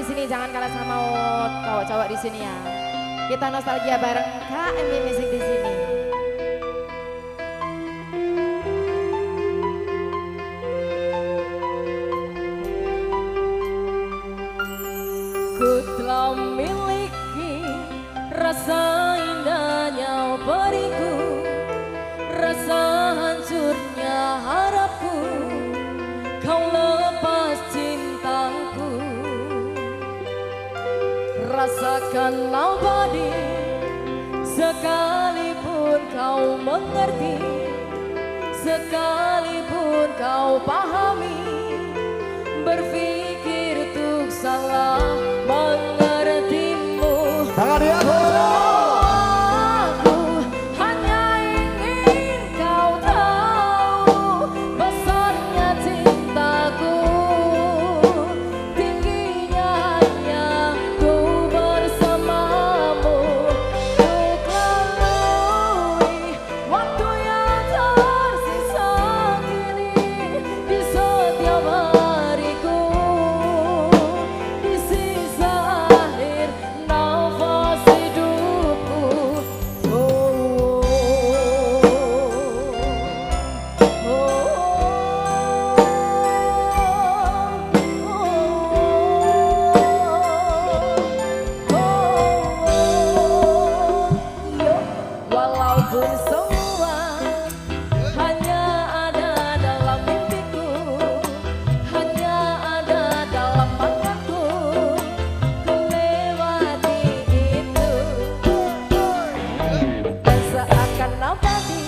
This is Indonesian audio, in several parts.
di sini jangan kalah sama cowok-cowok di sini ya. Kita nostalgia bareng KMB Music di sini. Ku telah miliki rasa indahnya beriku, rasa hancurnya harapku, kau lepas cintaku. Rasakan abadi sekalipun kau mengerti, sekalipun kau pahami, berpikir untuk salah mengertimu. Tangan di atas. Aku hanya ingin kau tahu besarnya cintaku, tingginya hanya ku bersamamu, untuk lalui waktu yang tersisa kini di setiap hariku, di sisa akhir nafas hidupku. Walaupun semua hanya ada dalam mimpiku, hanya ada dalam mataku, ku lewati itu. Dan seakan abadi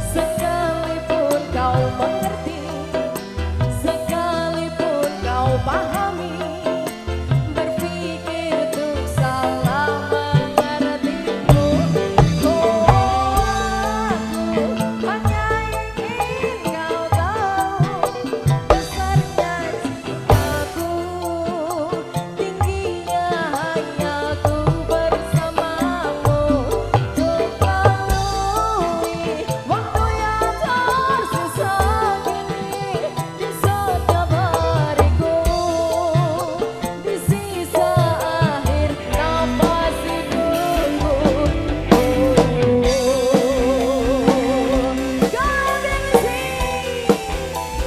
sekalipun kau mengerti, sekalipun kau pahami, berpikir untuk salah mengertimu. Aku hanya ingin kau tahu besarnya cintaku, tingginya hanya ku bersamamu, untuk lalui waktu yang tersisa kini di setiap hariku, di sisa akhir nafas hidupku.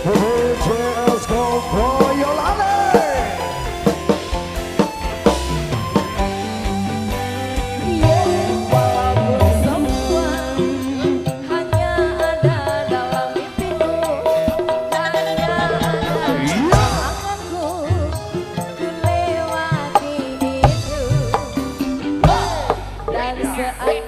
BJS Boyolali. Walaupun semua hanya ada dalam mimpiku, hanya ada tanganku, ku lewati itu. Dan seakan